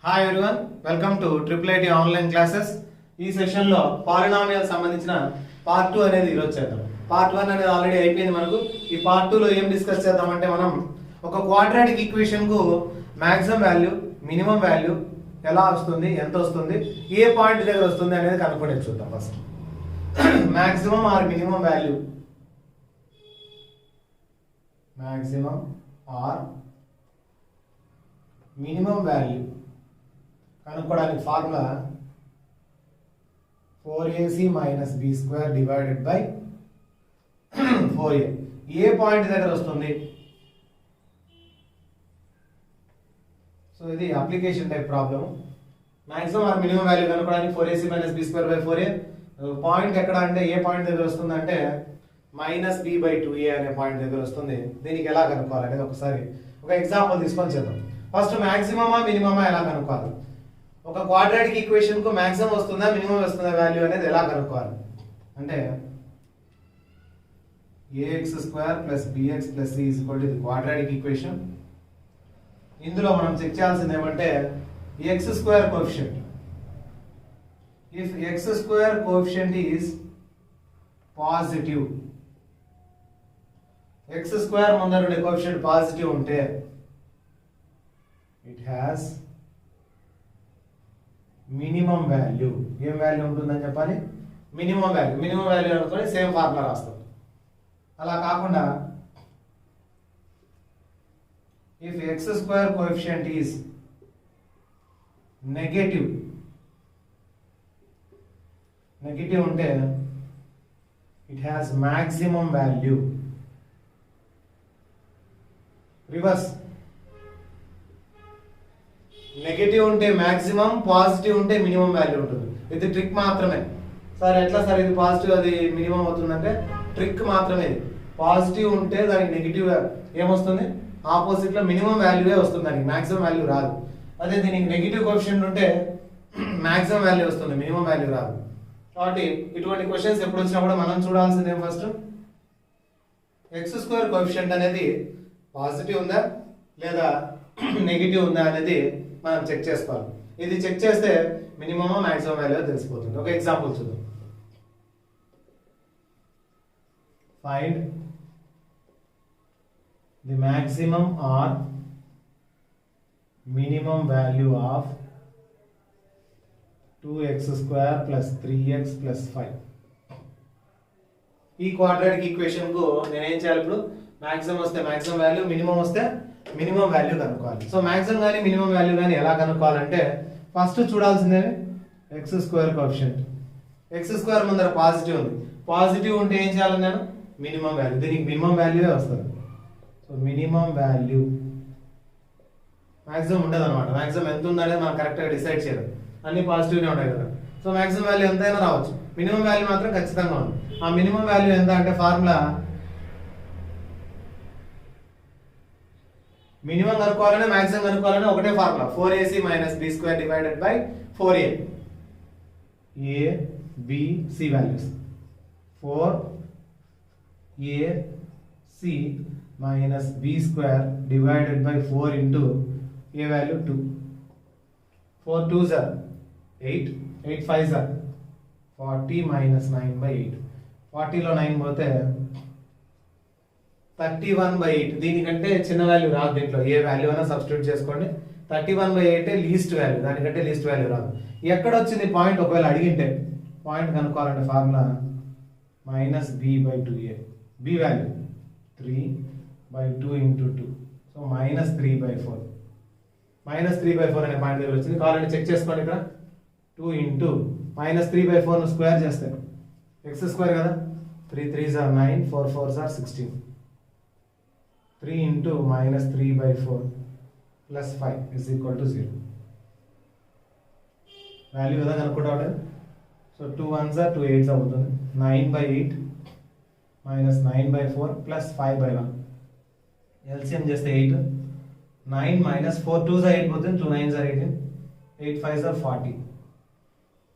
Hi everyone, welcome to triple IT online classes. ఈ సెషన్లో polynomial సంబంధించిన పార్ట్ 2 అనేది ఈరోజు చేద్దాం. పార్ట్ 1 అనేది ఆల్రెడీ అయిపోయింది మనకు. ఈ పార్ట్ 2లో ఏం డిస్కస్ చేద్దామంటే మనం ఒక క్వాడ్రాటిక్ ఈక్వేషన్కు మ్యాక్సిమం వాల్యూ, మినిమం వాల్యూ ఎలా వస్తుంది, ఎంత వస్తుంది, ఏ పాయింట్ దగ్గర వస్తుంది అనేది కనుక్కొని చూద్దాం. First maximum or minimum value, maximum or minimum value కనుక్కోవడానికి formula 4ac minus B square divided by 4a. ఏ పాయింట్ దగ్గర వస్తుంది? సో ఇది application type problem. Maximum or minimum value కనుక్కోవడానికి 4ac minus B square by 4a. Point ఎక్కడ అంటే ఏ point దగ్గర వస్తుంది అంటే మైనస్ బి బై 2a అనే పాయింట్ దగ్గర వస్తుంది. దీనికి ఎలా కనుక్కోవాలి అనేది ఒకసారి ఒక ఎగ్జాంపుల్ తీసుకొని చేద్దాం. ఫస్ట్ మ్యాక్సిమమా మినిమమా ఎలా కనుక్కోవాలి? ఒక క్వాడ్రాటిక్ ఈక్వేషన్ కు మాక్సిమం వస్తుందా మినిమం వస్తుందా వాల్యూ అనేది ఎలా కనుక్కోవాలి అంటే ax² plus bx plus c is equal to the quadratic equation. ఇందులో మనం చెక్ చేయాల్సింది ఏమంటే x² coefficient. If x² coefficient is positive, x² ముందర ఉండే కోఎఫిషియంట్ పాజిటివ్ ఉంటే ఇట్ హ్యాస్ మినిమం వాల్యూ. ఏం వాల్యూ ఉంటుందని చెప్పాలి? Minimum value. మినిమం వాల్యూ అనుకొని సేమ్ ఫార్ములా రాస్తాం. అలా కాకుండా if x² coefficient is negative, negative ఉంటే it has maximum value. Reverse, negative ఉంటే మాక్సిమం, పాజిటివ్ ఉంటే మినిమం వాల్యూ ఉంటుంది. ఇది ట్రిక్ మాత్రమే. సార్ ఎట్లా సార్ ఇది పాజిటివ్ అది మినిమం అవుతుందంటే ట్రిక్ మాత్రమే. ఇది పాజిటివ్ ఉంటే దానికి నెగిటివ్ ఏమొస్తుంది? ఆపోజిట్ లో మినిమం వాల్యూవే వస్తుంది, దానికి మాక్సిమం వాల్యూ రాదు. అదే దీనికి నెగిటివ్ కోఎఫిషియంట్ ఉంటే మాక్సిమం వాల్యూ వస్తుంది, మినిమం వాల్యూ రాదు. కాబట్టి ఇటువంటి క్వశ్చన్స్ ఎప్పుడు వచ్చినా కూడా మనం చూడాల్సింది ఏం ఫస్ట్ x² కోఎఫిషియంట్ అనేది పాజిటివ్ ఉందా లేదా నెగిటివ్ ఉందా అనేది మనం చెక్ చేసుకోవాలి. ఇది చెక్ చేస్తే మినిమమ్ మాక్సిమం వాల్యూ తెలిసిపోతుంది. ఒక ఎగ్జాంపుల్ చూద్దాం. Find the maximum or minimum value of 2x² plus 3x plus 5. ఈ క్వాడ్రాటిక్ ఈక్వేషన్ కు నేనేం చేయాలి? ఇప్పుడు మాక్సిమం వస్తే మాక్సిమం వాల్యూ, మినిమం వస్తే మినిమం వాల్యూ కనుక్కోవాలి. సో మాక్సిమం కానీ మినిమం వాల్యూ కానీ ఎలా కనుక్కోవాలంటే ఫస్ట్ చూడాల్సిందే x² కోఎఫిషియంట్. x² ముందర పాజిటివ్ ఉంది. పాజిటివ్ ఉంటే ఏం చేయాలి? నేను మినిమం వాల్యూ, దీనికి మినిమం వాల్యూవే వస్తుంది. సో మినిమం వాల్యూ మాక్సిమం ఉండదు అనమాట. మాక్సిమం ఎంత ఉందనేది మనం కరెక్ట్గా డిసైడ్ చేయడం. అన్ని పాజిటివ్నే ఉంటాయి కదా. సో మాక్సిమం వాల్యూ ఎంతైనా రావచ్చు, మినిమం వాల్యూ మాత్రం ఖచ్చితంగా ఉంది. ఆ మినిమం వాల్యూ ఎంత అంటే ఫార్ములా మినిమం కనుక్కోవాలనే మాక్సిమం కనుక్కోవాలనే ఒకటే formula 4ac minus B square divided by 4a. a b c values 4ac minus B square divided by 4 into a value 2. 4 2s are 8, 8 5s are 40 minus 9 by 8. 40లో 9 పోతే 31/8. దీనికంటే చిన్న value రాదు. దీంట్లో ఏ value అయినా సబ్స్టిట్యూట్ చేసుకోండి. 31/8 లీస్ట్ వాల్యూ, దానికంటే least value రాదు. ఎక్కడ వచ్చింది పాయింట్? ఒకవేళ అడిగింటే పాయింట్ కనుక్కోవాలంటే formula minus B by 2a. B value 3/2 into 2. So minus 3/4. Minus 3/4 అనే పాయింట్ దగ్గర వచ్చింది. కావాలంటే చెక్ చేసుకోండి. ఇక్కడ 2 ఇంటూ మైనస్ 3/4 స్క్వేర్ చేస్తే x² కదా, 3 3s are 9, 4 4s are 16. 3 into minus 3/4 plus 5 is equal to 0. Value కదా కనుక్కుంటా. సో 2 1s are 2 8s అవుతుంది. 9/8 మైనస్ 9/4 ప్లస్ 5/1. ఎల్సిఎం చేస్తే 8. 9 మైనస్ 4 2s are 8 పోతుంది. 2 9s are 18. 8 5s are 40.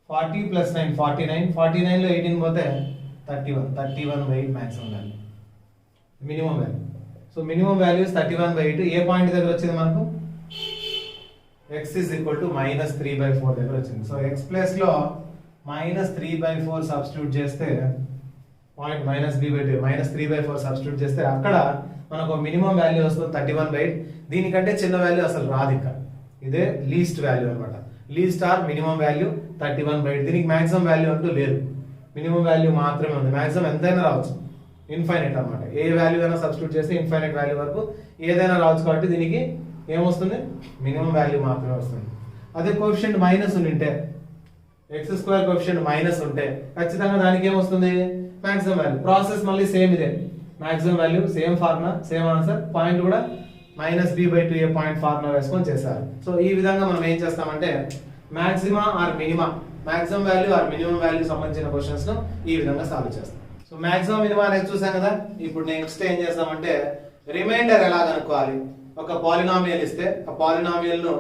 40 plus 9 49. 49లో 18 పోతే 31. 31/8 maximum value, minimum value. So minimum values 31/8. ఏ point దగ్గర వచ్చింది మనకు? x is equal to -3/4 దగ్గర వచ్చింది. సో x ప్లేస్ లో -3/4 సబ్స్టిట్యూట్ చేస్తే పాయింట్ -b/2 -3/4 సబ్స్టిట్యూట్ చేస్తే అక్కడ మనకు మినిమం వాల్యూ వస్తుంది 31/8. దీనికంటే చిన్న వాల్యూ అసలు రాదు ఇంకా. ఇదే లీస్ట్ వాల్యూ అన్నమాట. Least or minimum value 31/8. దీనికి మాక్సిమం వాల్యూ అంటూ లేదు, మినిమం వాల్యూ మాత్రమే ఉంది. మాక్సిమం ఎంతైనా రావచ్చు, ఇన్ఫైనైట్ అన్నమాట. ఏ వాల్యూ అయినా సబ్స్టిట్యూట్ చేస్తే ఇన్ఫైనైట్ వాల్యూ వరకు ఏదైనా రావచ్చు. కాబట్టి దీనికి ఏమొస్తుంది, మినిమం వాల్యూ మాత్రమే వస్తుంది. అదే కోఎఫిషియంట్ మైనస్ ఉంటే, x² కోఎఫిషియంట్ మైనస్ ఉంటే ఖచ్చితంగా దానికి ఏమొస్తుంది, మాక్సిమం వాల్యూ. ప్రాసెస్ మళ్ళీ సేమ్ ఇదే, maximum value same formula, same answer. Point కూడా -b/2a పాయింట్ ఫార్ములా వేసుకొని చేశారు. సో ఈ విధంగా మనం ఏం చేస్తామంటే maxima or minima, maximum value or minimum value సంబంధించిన క్వశ్చన్స్ ను ఈ విధంగా సాల్వ్ చేస్తాం. సో మాక్సిమం మినిమా అనేది చూసాం కదా. ఇప్పుడు నెక్స్ట్ ఏం చేస్తామంటే రిమైండర్ ఎలా కనుక్కోవాలి. ఒక పాలినామియల్ ఇస్తే ఆ పాలినామియల్ ను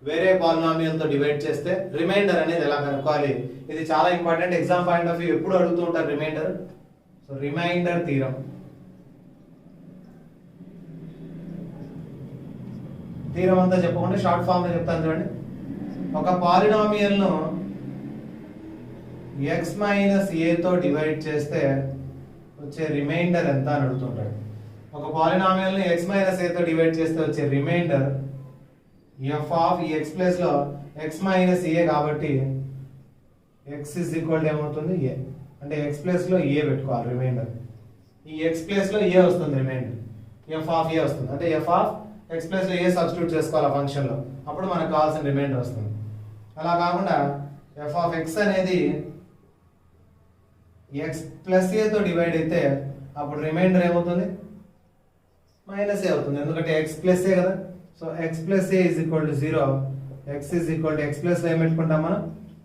వేరే పాలినామియల్ తో డివైడ్ చేస్తే రిమైండర్ అనేది ఎలా కనుక్కోవాలి. ఇది చాలా important, exam point of view ఎప్పుడు అడుగుతూ ఉంటారు remainder. So remainder theorem, theorem అంతా చెప్పకుండా షార్ట్ ఫామ్ లో చెప్తాను చూడండి. ఒక పాలినామియల్ ను x - a తో డివైడ్ చేస్తే వచ్చే రిమైండర్ ఎంత అని అడుగుతుంటాడు. ఒక పాలినామియల్ ని x - a తో డివైడ్ చేస్తే వచ్చే రిమైండర్ f ఆఫ్ ఈ x ప్లేస్ లో x - a కాబట్టి x ఇస్ ఈక్వల్ ఏమవుతుంది a, అంటే x ప్లేస్ లో a పెట్టుకోవాలి రిమైండర్. ఈ x ప్లేస్ లో a వస్తుంది రిమైండర్, f ఆఫ్ a వస్తుంది. అంటే f ఆఫ్ x ప్లేస్ లో a సబ్స్టిట్యూట్ చేసుకోవాలి ఆ ఫంక్షన్ లో, అప్పుడు మనకు కావాల్సిన రిమైండర్ వస్తుంది. అలా కాకుండా f ఆఫ్ x అనేది x ప్లస్ a తో డివైడ్ అయితే అప్పుడు రిమైండర్ ఏమవుతుంది, మైనస్ ఏ అవుతుంది. ఎందుకంటే x ప్లస్ ఏ కదా. So x plus A is equal to 0, x is equal to x plus లో ఏం పెట్టుకుంటాం మనం,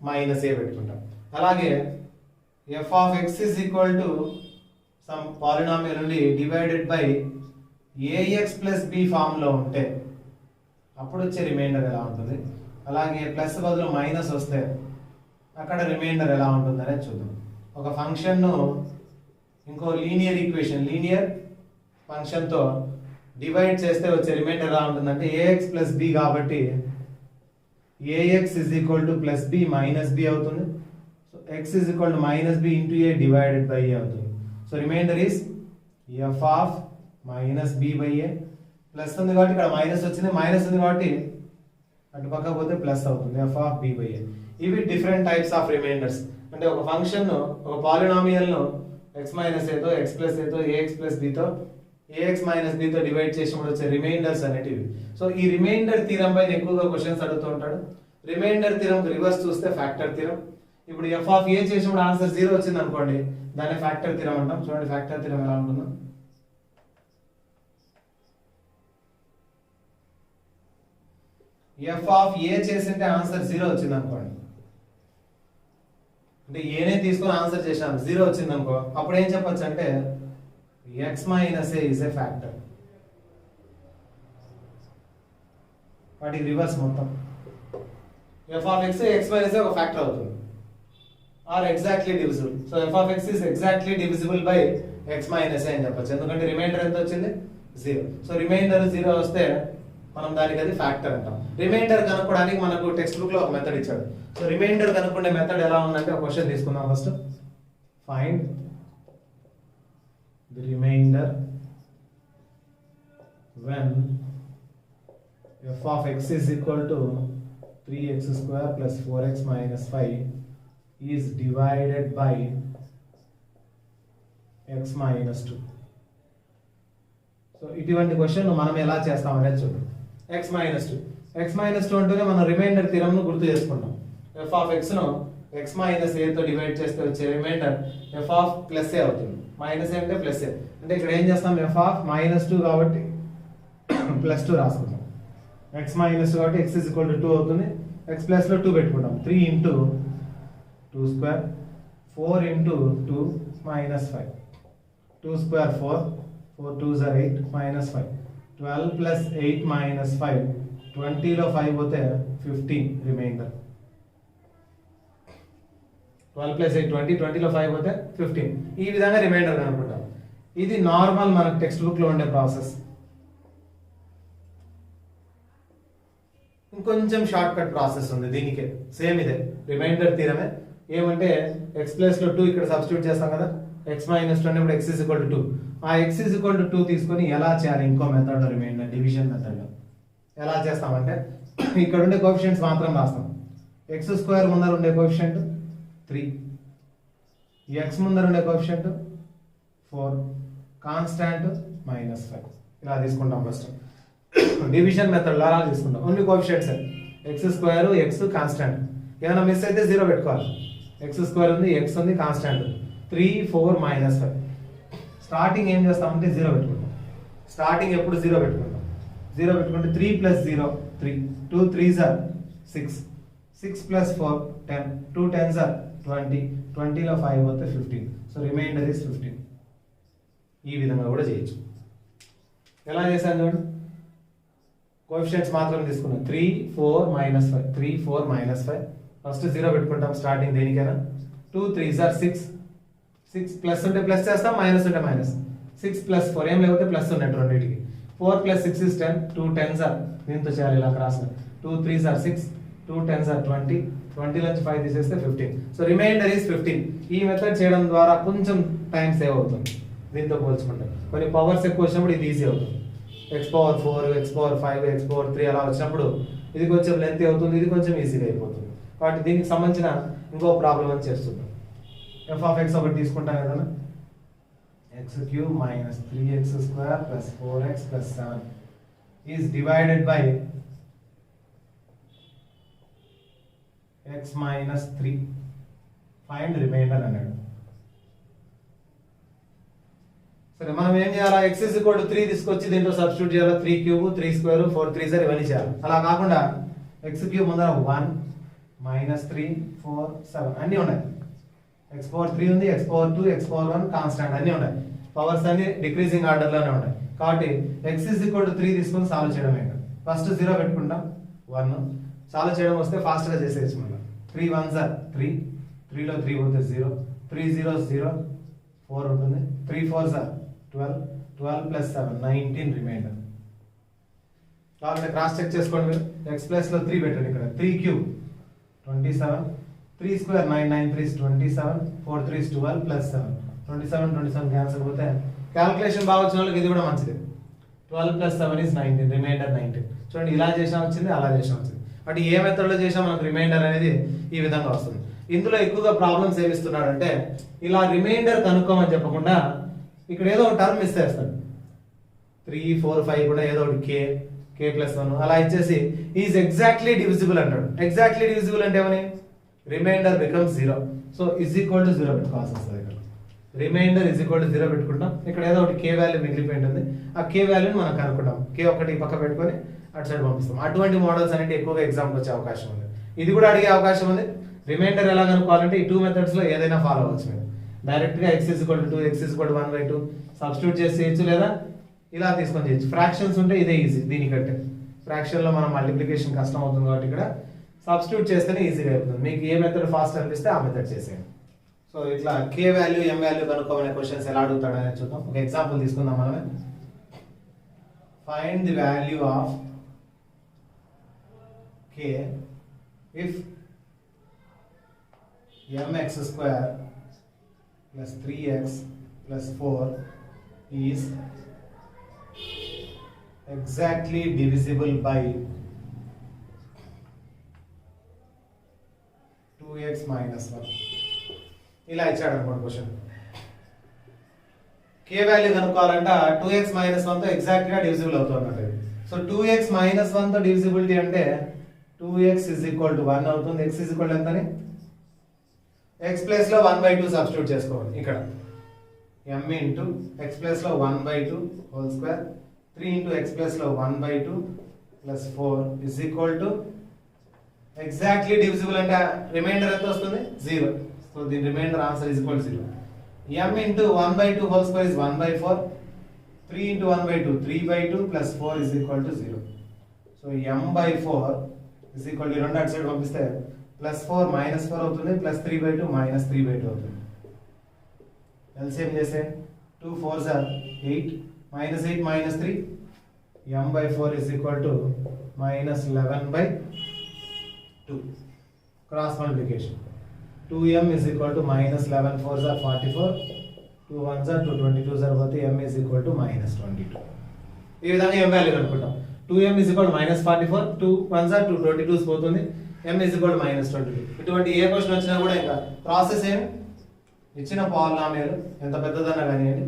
మైనస్ ఏ పెట్టుకుంటాం. అలాగే f of x is equal to some polynomial నుండి divided by ax plus b form లో ఉంటే అప్పుడు వచ్చే రిమైండర్ ఎలా ఉంటుంది. అలాగే ప్లస్ బదులు మైనస్ వస్తే అక్కడ రిమైండర్ ఎలా ఉంటుంది అనేది చూద్దాం. ఒక ఫంక్షన్ ను ఇంకో లీనియర్ ఈక్వేషన్, లీనియర్ ఫంక్షన్ తో డివైడ్ చేస్తే వచ్చే రిమైండర్ ఎలా ఉంటుందంటే ax ప్లస్ b కాబట్టి ax is equal to plus b minus b అవుతుంది. So x is equal to minus b into a divided by a అవుతుంది. So remainder is f of minus b by a. Plus ఉంది కాబట్టి ఇక్కడ minus వచ్చింది, minus ఉంది కాబట్టి అటు పక్క పోతే ప్లస్ అవుతుంది, f of b by a. ఇవి డిఫరెంట్ టైప్స్ ఆఫ్ రిమైండర్స్. అంటే ఒక ఫంక్షన్ ను, ఒక పాలినామియల్ ను x - a తో, x ప్లస్ a తో, ax ప్లస్ b తో, ax - b తో డివైడ్ చేసినప్పుడు వచ్చే రిమైండర్స్ అనేటివి. సో ఈ రిమైండర్ థీరం పైన ఎక్కువగా క్వశ్చన్స్ అడుగుతూ ఉంటాడు. రిమైండర్ థీరం రివర్స్ చూస్తే ఫ్యాక్టర్ థీరం. ఇప్పుడు f ఆఫ్ a చేసినప్పుడు ఆన్సర్ 0 వచ్చింది అనుకోండి, దాన్ని ఫ్యాక్టర్ థీరం అంటాం. చూడండి ఫ్యాక్టర్ థీరం ఎలా ఉంటుందో. f ఆఫ్ a చేసింటే ఆన్సర్ 0 వచ్చింది అనుకోండి, అంటే ఏనే తీసుకొని ఆన్సర్ చేశాను 0 వచ్చింది అనుకో, అప్పుడు ఏం చెప్పొచ్చు అంటే x - a is a factor. వాటికి రివర్స్ మొత్తం. f of x x - a ఒక ఫ్యాక్టర్ అవుతుంది, or exactly divisible. So f of x is exactly divisible by x - a అని చెప్పొచ్చు. ఎందుకంటే రిమైండర్ ఎంత వచ్చింది, 0. సో రిమైండర్ 0 వస్తే మనం దానికి అది ఫ్యాక్టర్ అంటాం. రిమైండర్ కనుక్కోవడానికి మనకు టెక్స్ట్ బుక్ లో ఒక మెథడ్ ఇచ్చాడు. సో రిమైండర్ కనుక్కునే మెథడ్ ఎలా ఉందంటే ఒక క్వశ్చన్ తీసుకుందాం first. Find the remainder when f of x is equal to 3x square plus 4x minus 5 is divided by x minus 2. So ఇటువంటి క్వశ్చన్ మనం ఎలా చేస్తాం అనేది చూద్దాం. x minus 2 అంటేనే మనం రిమైండర్ థీరం ను గుర్తు చేసుకుంటాం. f ఆఫ్ x ను x minus a తో డివైడ్ చేస్తే వచ్చే remainder f of plus a అవుతుంది. మైనస్ a అంటే ప్లస్ a, అంటే ఇక్కడ ఏం చేస్తాం, f ఆఫ్ -2 కాబట్టి ప్లస్ 2 రాసుకుంటాం. x minus 2 కాబట్టి x is equal to 2 అవుతుంది. x ప్లస్ లో 2 పెట్టుకుంటాం. 3 into 2 square, 4 into 2 minus 5. 2 square 4, 4 2s are 8 minus 5. 12 plus 8 minus 5. 20 లో 5 పోతే 15 రిమైండర్. 12 plus 8 20, 20 లో 5 పోతే 15. ఈ విధంగా రిమైండర్ కనుక్కుంటాం. ఇది నార్మల్ మనకు టెక్స్ట్ బుక్ లో ఉండే ప్రాసెస్. ఇంకొంచెం షార్ట్ కట్ ప్రాసెస్ ఉంది దీనికే, సేమ్ ఇదే రిమైండర్ థీరమే. ఏమంటే x ప్లేస్ లో 2 ఇక్కడ సబ్స్టిట్యూట్ చేస్తాం కదా, x మైనస్ 2 అంటే x ఈజ్ ఈక్వల్ టు 2. ఆ x ఈజ్ ఈక్వల్ టు 2 తీసుకొని ఎలా చేయాలి ఇంకో మెథడ్ లో, రిమైండర్ డివిజన్ మెథడ్ లో ఎలా చేస్తామంటే ఇక్కడ ఉండే కోఎఫిషియంట్స్ మాత్రం రాస్తాం. x స్క్వేర్ ముందర ఉండే కోఎఫిషియంట్ 3, x ముందర ఉండే కోఎఫిషియంట్ 4, కాన్స్టాంట్ -5 ఇలా తీసుకుంటాం. ఫస్ట్ డివిజన్ మెథడ్ అలా తీసుకుంటాం. Only coefficients x square, x constant. ఏమైనా మిస్ అయితే 0 పెట్టుకోవాలి. x స్క్వేర్ ఉంది, x ఉంది, కాన్స్టాంట్ 3, 4, -5. స్టార్టింగ్ ఏం చేస్తామంటే 0 పెట్టుకుంటాం. స్టార్టింగ్ ఎప్పుడు 0 పెట్టుకుంటాం. 0 పెట్టుకుంటే 3 + 0 3, 2 3s are 6, 6 + 4 10, 2 10s are 20, 20లో 5 పోతే 15. So remainder is 15. ఈ విధంగా కూడా చేయొచ్చు. ఎలా చేశాను చూడండి, కోఎఫిషియంట్స్ మాత్రం తీసుకున్నాం. 3, 4, -5, 3, 4, -5. ఫస్ట్ 0 పెట్టుకుంటాం స్టార్టింగ్ దేనికైనా. 2 3s are 6, 6 ప్లస్ ఉంటే ప్లస్ చేస్తాం, మైనస్ ఉంటే మైనస్. 6 + 4 ఏం లేకపోతే ప్లస్ ఉన్నట్టు రెండింటికి. 4 + 6 is 10, 2 10s are దీంతో చేయాలి ఇలా cross. 2 3s are 6, 2 10s are 20, 20 నుంచి 5 తీసేస్తే 15. So remainder is 15. ఈ మెథడ్ చేయడం ద్వారా కొంచెం టైం సేవ్ అవుతుంది దీంతో పోల్చుకుంటే. కొన్ని పవర్స్ ఎక్కువ వచ్చినప్పుడు ఇది ఈజీ అవుతుంది. x⁴, x⁵, x⁴3 అలా వచ్చినప్పుడు ఇది కొంచెం లెంత్ అవుతుంది, ఇది కొంచెం ఈజీగా అయిపోతుంది. కాబట్టి దీనికి సంబంధించిన ఇంకో ప్రాబ్లం అని చేస్తున్నాం. f(x) ఒకటి తీసుకుంటాం కదా, x³ - 3x² + 4x + 7 is divided by x - 3. Find reminder అన్నాడు. సరే మనం ఏం చేయాలా, x = 3 తీసుకొచ్చి దీంట్లో సబ్స్టిట్యూట్ చేయాలా. 3³ 3² 4 3s ఇవన్నీ చేయాలి. అలా కాకుండా x³ ముందర 1 -3 4 7 అన్నీ ఉన్నాయి. x⁴3 ఉంది, x⁴2 x⁴1 కాన్స్టాంట్ అన్నీ ఉన్నాయి. పవర్స్ అన్ని డిక్రీజింగ్ ఆర్డర్ లోనే ఉన్నాయి. కాబట్టి x = 3 తీసుకొని సాల్వ్ చేయడమే. ఫస్ట్ 0 పెట్టుకుంటాం, 1 సాల్వ్ చేయడం వస్తే ఫాస్ట్ గా చేసేయచ్చు. మళ్ళీ 3 1s are 3, 3లో 3 పోతే 0, 3 0s 0, 4 ఉంటుంది, 3 4s are 12, 12 + 7 19 రిమైండర్. కాబట్టి క్రాస్ చెక్ చేసుకోండి మీరు. x ప్లస్ లో 3 పెట్టండి. ఇక్కడ 3³ 27, 3² 9 9 3s 27, 4 3s 12 + 7 27 27 క్యాన్సిల్ పోతే క్యాల్కులేషన్ బాగా వచ్చిన వాళ్ళకి ఇది కూడా మంచిది. 12 + 7 is 19, రిమైండర్ 19. చూడండి ఇలా చేసినా వచ్చింది, అలా చేసినా వచ్చింది. అంటే ఏ మెథడ్ లో చేసినా మనకు రిమైండర్ అనేది ఈ విధంగా వస్తుంది. ఇందులో ఎక్కువగా ప్రాబ్లమ్స్ ఏమిస్తున్నాడంటే ఇలా రిమైండర్ కనుక్కోమని చెప్పకుండా ఇక్కడ ఏదో ఒక టర్మ్ మిస్ చేస్తాడు. 3 4 5 కూడా ఏదో ఒకటి k+1 అలా ఇచ్చేసి ఈజ్ ఎగ్జాక్ట్లీ డివిజిబుల్ అంటాడు. ఎగ్జాక్ట్లీ డివిజిబుల్ అంటే ఏమని, remainder becomes 0. So is equal to 0 పెట్టుకోవాల్సి వస్తుంది. ఇక్కడ రిమైండర్ ఈజ్ ఈక్వల్ టు 0 పెట్టుకుంటాం. ఇక్కడ ఏదో ఒకటి k వాల్యూ మిగిలిపోయి ఉంటుంది. ఆ k వాల్యూని మనం కనుక్కుంటాం. k ఒకటి పక్క పెట్టుకొని అటు సైడ్ పంపిస్తాం. అటువంటి మోడల్స్ అనేవి ఎక్కువగా ఎగ్జామ్కి వచ్చే అవకాశం ఉంది. ఇది కూడా అడిగే అవకాశం ఉంది. రిమైండర్ ఎలా కనుక్కోవాలంటే ఈ 2 మెథడ్స్ లో ఏదైనా ఫాలో అవ్వచ్చు. మీరు డైరెక్ట్ గా x = 2, x = 1/2 సబ్స్టిట్యూట్ చేసి చేయొచ్చు, లేదా ఇలా తీసుకొని చేయొచ్చు. ఫ్రాక్షన్స్ ఉంటే ఇదే ఈజీ. దీనికంటే ఫ్రాక్షన్ లో మనం మల్టిప్లికేషన్ కష్టం అవుతుంది కాబట్టి ఇక్కడ సబ్స్టిట్యూట్ చేస్తేనే ఈజీగా అయిపోతుంది. మీకు ఏ మెథడ్ ఫాస్ట్ అనిపిస్తే ఆ మెథడ్ చేసేయండి. సో ఇట్లా k వాల్యూ m వాల్యూ కనుక్కోమనే క్వశ్చన్స్ ఎలా అడుగుతాడు అనేది చూద్దాం. ఒక ఎగ్జాంపుల్ తీసుకుందాం మనమే. Find the value of k if mx² + 3x + 4 is exactly divisible by 2x - 1. ఇలా ఇచ్చాడు అనుకోండి క్వశ్చన్. k వాల్యూ కనుక్కోవాలంటే 2x - 1 తో ఎగ్జాక్ట్ గా డివిజిబుల్ అవుతుంది. సో 2x - 1 తో డివిజిబిలిటీ అంటే 2x = 1 అవుతుంది. x = ఎంతని, x ప్లేస్ లో 1/2 సబ్స్టిట్యూట్ చేసుకోవాలి. ఇక్కడ m ఇంటూ x ప్లేస్ లో 1/2 whole square 3 into x place లో 1/2 + 4 is equal to exactly divisible అంటే రిమైండర్ ఎంత వస్తుంది, 0. సో దీని reminder answer is equal to 0. m into 1/2 whole square is 1/4, 3 into 1/2 3/2 + 4 is equal to 0. So m/4 is equal to 2 అటు side పంపిస్తే +4 -4 అవుతుంది, +3/2 -3/2 అవుతుంది. LCM చేసే 2 4s are 8, -8 -3 m/4 is equal to minus 11/2. Cross multiplication. 2m is equal to minus 11 4s are 44. 2 1s are 2 22s are both m is equal to minus 22. ఈ విధంగా m value కనుక్కుంటాం. 2m is equal to minus 44. 2 1s are 2 22s పోతుంది. m is equal to minus 22. ఇటువంటి ఏ question వచ్చినా కూడా ఇంకా process ఏమి ఇచ్చిన పాలినామియల్ ఎంత పెద్దదన్నా కానివ్వండి,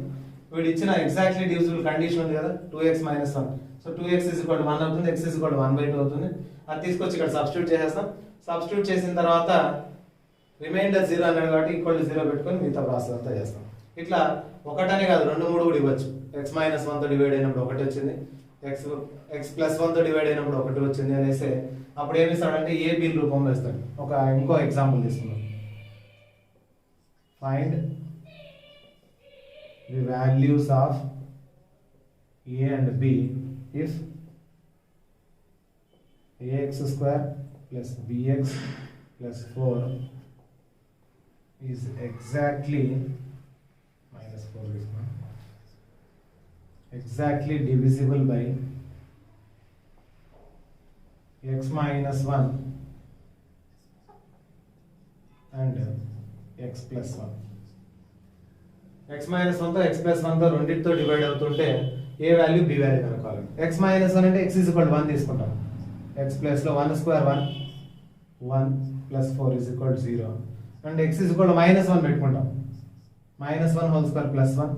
వీడు ఇచ్చిన ఎగ్జాక్ట్లీ డివిజిబుల్ కండిషన్ ఉంది కదా 2x minus 1. So 2x is equal to 1 అవుతుంది, x is equal to 1/2 అవుతుంది. అది తీసుకొచ్చి ఇక్కడ సబ్స్టిట్యూట్ చేసేస్తాం. సబ్స్టిట్యూట్ చేసిన తర్వాత రిమైండర్ 0 అన్నాడు కాబట్టి ఈక్వల్ టు 0 పెట్టుకొని మిగతా ప్రాసెస్ అంతా చేస్తాం. ఇట్లా ఒకటనే కాదు 2 3 కూడా ఇవ్వచ్చు. x minus 1 తో డివైడ్ అయినప్పుడు 1 వచ్చింది, x plus 1 తో డివైడ్ అయినప్పుడు 1 వచ్చింది అనేసి అప్పుడు ఏమి ఇస్తాడంటే ఏ బి రూపంలో ఇస్తాడు. ఇంకో ఎగ్జాంపుల్ తీసుకుందాం. Find the values of a and b if ax square plus bx plus 4 is exactly minus 4 is exactly divisible by x minus 1 and x plus 1. x minus 1 తో x plus 1 తో రెండింటితో divide అవుతుంటే ఏ value B value కనుక్కోవాలి. x minus 1 అంటే x is equal to 1 తీసుకుంటాం. x plus లో 1 square 1 1 plus 4 is equal to 0 and x is equal to minus 1 పెట్టుకుంటాం. minus 1 whole square plus 1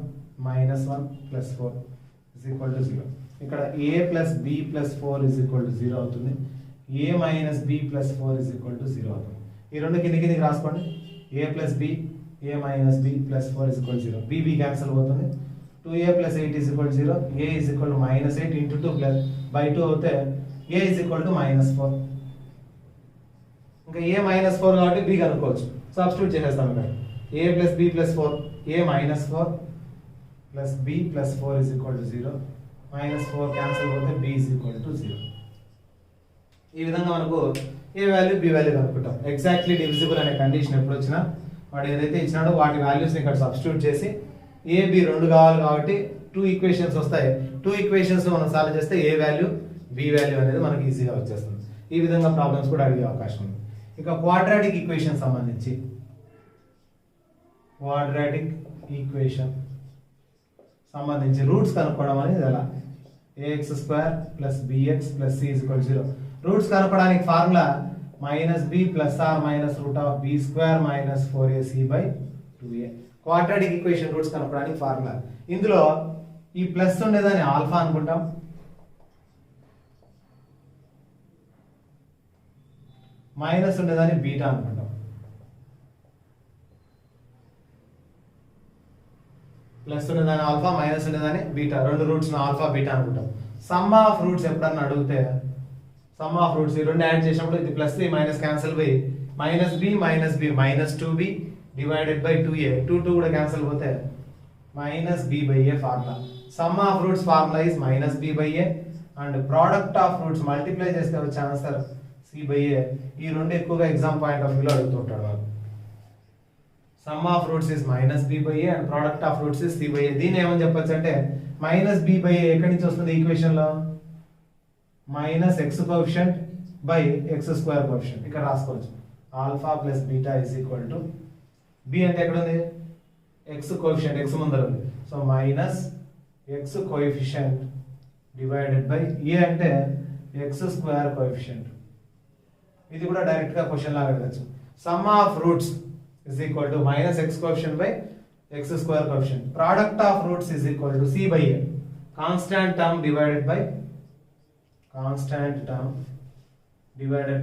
minus 1 plus 4 is equal to 0. ఇక్కడ a plus b plus 4 is equal to 0 అవుతుంది. a minus b plus 4 is equal to 0 అవుతుంది. ఈ రెండు కిందికి రాసుకోండి. a plus b a minus b plus 4 is equal to 0. b cancel అవుతుంది. 2a plus 8 is equal to 0. a is equal to minus 8 into 2 plus by 2 అవుతే a is equal to minus 4. ఇంకా a minus 4 కాబట్టి b కనుక్కోవచ్చు. Substitute చేసేస్తాం ఇక్కడ. a plus b plus 4 a minus 4 plus b plus 4 is equal to 0. minus 4 cancel అవుతే b is equal to 0. ఈ విధంగా మనకు ఏ వాల్యూ బి వాల్యూ కనుక్కుంటాం. ఎగ్జాక్ట్లీ డివిజిబుల్ అనే కండిషన్ ఎప్పుడు వచ్చినా వాడు ఏదైతే ఇచ్చినాడో వాటి వాల్యూస్ని ఇక్కడ సబ్స్టిట్యూట్ చేసి ఏ బి రెండు కావాలి కాబట్టి 2 ఈక్వేషన్స్ వస్తాయి. 2 ఈక్వేషన్స్ మనం సాల్వ్ చేస్తే ఏ వాల్యూ బి వాల్యూ అనేది మనకి ఈజీగా వచ్చేస్తుంది. ఈ విధంగా ప్రాబ్లమ్స్ కూడా అడిగే అవకాశం ఉంది. ఇక క్వాడ్రాటిక్ ఈక్వేషన్ సంబంధించి రూట్స్ కనుక్కోవడం అనేది ఎలా ax square plus bx plus c is equal to 0. Roots కనుక్కోవడానికి formula minus b plus or minus root of b square minus 4ac by 2a. Quadratic equation roots కనుక్కోవడానికి ఫార్ములా. ఇందులో ఈ plus ఉండేదాన్ని alpha అనుకుంటాం, minus ఉండేదాన్ని beta అనుకుంటాం. Plus ఉండేదాన్ని alpha, minus ఉండేదాన్ని బీటా. రెండు రూట్స్ ఆల్ఫా బీటా అనుకుంటాం. సమ్ ఆఫ్ రూట్స్ ఎప్పుడన్నా అడిగితే సమ్ ఆఫ్ రూట్స్ ఈ రెండు యాడ్ చేసినప్పుడు ఇది plus minus cancel by minus B minus 2b divided by 2a. 2 కూడా క్యాన్సిల్ పోతే minus B by A formula. Sum of roots formula is minus B by A and product of roots multiply చేస్తే వచ్చే answer C by ఏ. ఈ రెండు ఎక్కువగా exam point of వ్యూలో అడుగుతుంటాడు వాళ్ళు. Sum of roots is minus B by A and product of roots is c by a. దీన్ని ఏమని చెప్పొచ్చు అంటే మైనస్ బి బై ఏ ఎక్కడి నుంచి వస్తుంది ఈక్వేషన్ లో minus X coefficient by X square coefficient. ఇక్కడ రాసుకోవచ్చు alpha plus beta is equal to b అంటే ఎక్కడ ఉంది ఎక్స్ కోఎఫిషియంట్, ఎక్స్ ముందర ఉంది. So minus X coefficient divided by a అంటే ఎక్స్ స్క్వేర్ కోఎఫిషియంట్. ఇది కూడా డైరెక్ట్ గా క్వశ్చన్ లాగా అడగచ్చు. Sum of roots is equal to minus X coefficient by X square coefficient. Product of roots is equal to C by A constant term divided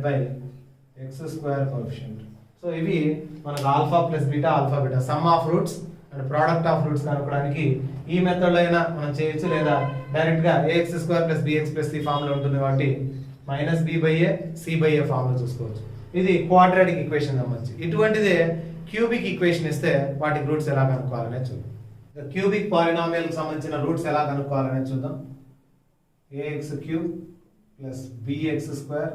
by X square coefficient. So ఇవి మనకు alpha plus beta sum of roots and product of roots కనుక్కోవడానికి ఈ method లో అయినా మనం చేయొచ్చు, లేదా direct గా ax square plus bx plus c form లో ఉంటుంది కాబట్టి minus b by A C by A form లో చూసుకోవచ్చు. ఇది క్వాడ్రాటిక్ ఈక్వేషన్ సంబంధించి. ఇటువంటిదే క్యూబిక్ ఈక్వేషన్ ఇస్తే వాటి రూట్స్ ఎలా కనుక్కోవాలనే చూద్దాం. క్యూబిక్ పాలినామియల్ కి సంబంధించిన రూట్స్ ఎలా కనుక్కోవాలనే చూద్దాం. ax cube plus bx square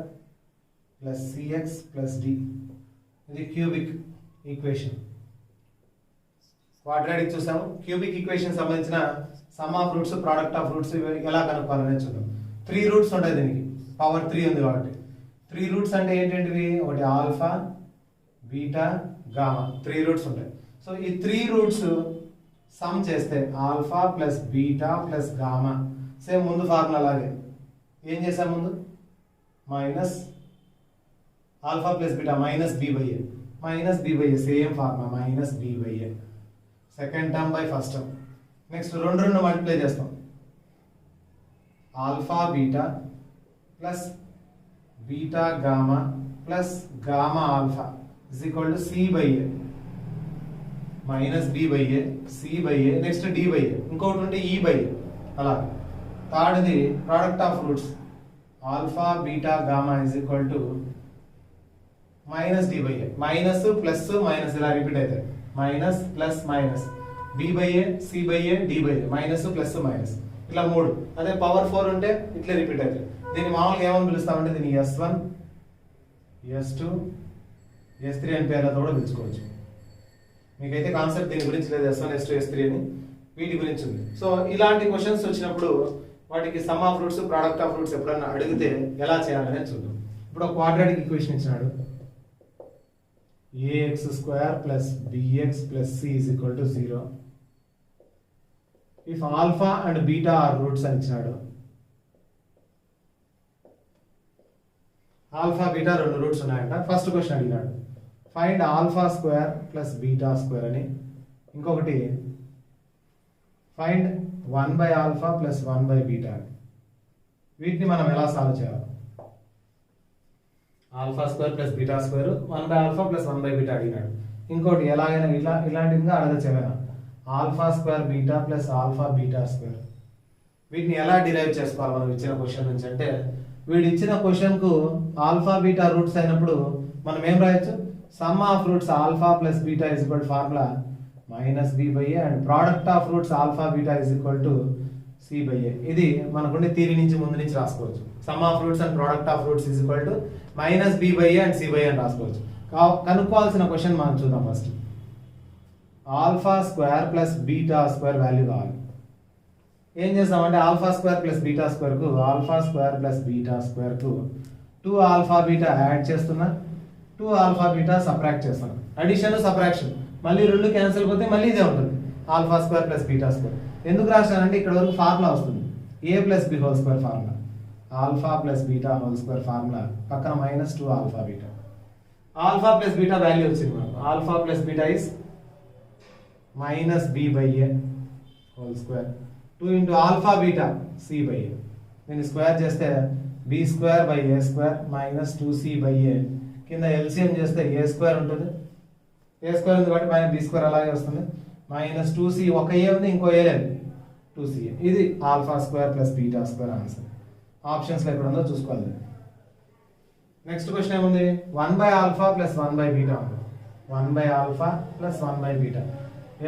plus cx plus d. ఇది క్యూబిక్ ఈక్వేషన్. క్వాడ్రాటిక్ చూసాము. క్యూబిక్ ఈక్వేషన్ సంబంధించిన some of roots, product of roots ఎలా కనుక్కోవాలనే చూద్దాం. 3 రూట్స్ ఉంటాయి దీనికి, పవర్ 3 ఉంది కాబట్టి. 3 రూట్స్ అంటే ఏంటంటివి? ఒకటి ఆల్ఫా, బీటా, గామా, 3 రూట్స్ ఉంటాయి. సో ఈ 3 రూట్స్ సమ్ చేస్తే alpha plus beta plus gamma, same ముందు ఫార్ములా లాగే ఏం చేసాం ముందు, minus alpha plus beta minus B by A, same formula minus B by A, second term by first term. Next రెండు multiply చేస్తాం, alpha beta plus beta gamma plus gamma alpha is equal to C by A minus B by A, C by a, next d by a, ఇంకొకటి ఉంటే e by a. అలా థర్డ్ది product of roots alpha beta gamma is equal to minus d by A, minus plus minus ఇలా repeat అవుతాయి, minus plus minus B by A, C by a, d by A, minus plus minus ఇట్లా 3. అదే power 4 ఉంటే ఇట్లా repeat అవుతాయి. దీన్ని మామూలుగా ఏమని పిలుస్తామంటే దీన్ని S1, S2, S3 అని పేర్లతో కూడా పిలుచుకోవచ్చు. మీకైతే కాన్సెప్ట్ దీని గురించి లేదు, S1, S2, S3 అని వీటి గురించి ఉంది. సో ఇలాంటి క్వశ్చన్స్ వచ్చినప్పుడు వాటికి some of roots, product of roots ఎప్పుడన్నా అడిగితే ఎలా చేయాలనేది చూద్దాం. ఇప్పుడు ఒక క్వాడ్రాటిక్ ఈక్వేషన్ ఇచ్చినాడు, ax² plus bx plus c is equal to 0 if alpha and beta are roots అని ఇచ్చినాడు. ఆల్ఫా బీటా 2 రూట్స్ ఉన్నాయంట. ఫస్ట్ క్వశ్చన్ అడిగినాడు, find alpha square plus beta square అని. ఇంకొకటి find 1 by alpha plus 1 by beta. వీటిని మనం ఎలా solve చేయాలి? Alpha square plus beta square 1 by alpha plus 1 by beta అడిగినాడు. ఇంకోటి ఎలాగైనా ఇలాంటివిగా అడగచ్చు ఏమైనా, alpha square beta plus alpha beta square. వీటిని ఎలా డిరైవ్ చేసుకోవాలి మనం ఇచ్చిన క్వశ్చన్ నుంచి అంటే, వీడు ఇచ్చిన క్వశ్చన్ కు ఆల్ఫా బీటా రూట్స్ అయినప్పుడు మనం ఏం రాయొచ్చు, sum of roots alpha plus beta is equal to formula minus B by A and product of roots alpha beta is equal to C by a. ఇది మనకుండే థియరీ నుంచి ముందు నుంచి రాసుకోవచ్చు. Sum of roots and product of roots is equal to minus B by A and c by a అని రాసుకోవచ్చు. కనుక్కోవాల్సిన question మనం చూద్దాం. First alpha square plus beta square value కావాలి. ఏం చేస్తామంటే alpha square plus beta square కు alpha square plus beta square కు 2 ఆల్ఫా బీటా యాడ్ చేస్తున్నా, 2 ఆల్ఫా బీటా సబ్ట్రాక్ట్ చేస్తున్నా. అడిషన్ సబ్ట్రాక్షన్ మళ్ళీ 2 క్యాన్సిల్ పోతే మళ్ళీ ఇదే ఉంటుంది, alpha square plus beta square. ఎందుకు రాశానంటే ఇక్కడ వరకు ఫార్ములా వస్తుంది, a plus b whole square formula, alpha plus beta whole square formula పక్కన minus 2 alpha beta. Alpha plus beta value వచ్చింది మనకు, alpha plus beta is minus B by a whole square 2 into alpha beta c by a. దీన్ని square చేస్తే b square by a square minus 2c by a. కింద LCM చేస్తే ఏ square ఉంటుంది, ఏ square ఉంది కాబట్టి minus B square అలాగే వస్తుంది, minus 2c ఒక ఏ ఉంది ఇంకో ఏ లేదు 2c. ఇది alpha square plus beta square answer. ఆప్షన్స్లో ఎక్కడ ఉందో చూసుకోవాలి. నెక్స్ట్ క్వశ్చన్ ఏముంది, 1 by alpha plus 1 by beta ఉంది. 1 by alpha plus 1 by beta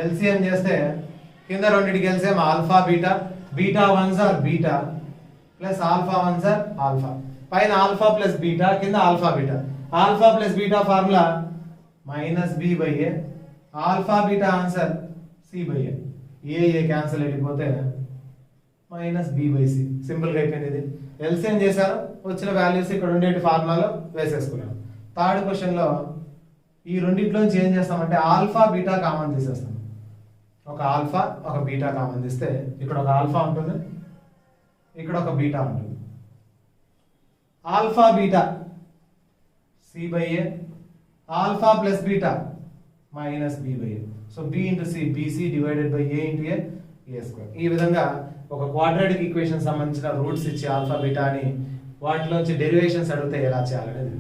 LCM చేస్తే కింద రెండింటికి LCM alpha beta, beta ones or beta plus alpha ones or alpha. పైన ఆల్ఫా ప్లస్ బీటా, కింద alpha beta. Alpha plus beta formula minus B by A, alpha beta answer C by A. A cancel అయిపోతే minus B by C. సింపుల్గా అయిపోయింది. ఇది LCM చేశారు, వచ్చిన values ఇక్కడ ఉండేటి ఫార్ములాలో వేసేసుకున్నాం. థర్డ్ క్వశ్చన్లో ఈ రెండింటిలోంచి ఏం చేస్తామంటే ఆల్ఫా బీటా కామన్ తీసేస్తాం. ఒక ఆల్ఫా ఒక బీటా కామన్ తీస్తే ఇక్కడ ఒక ఆల్ఫా ఉంటుంది, ఇక్కడ ఒక బీటా ఉంటుంది. Alpha beta c by A, alpha plus beta minus B by a. So b into c, b c divided by a into a square. ఈ విధంగా ఒక క్వాడ్రాటిక్ ఈక్వేషన్ సంబంధించిన రూట్స్ ఇచ్చి ఆల్ఫా బీటా అని వాటిలోంచి డెరివేషన్స్ అడిగితే ఎలా చేయాలనేది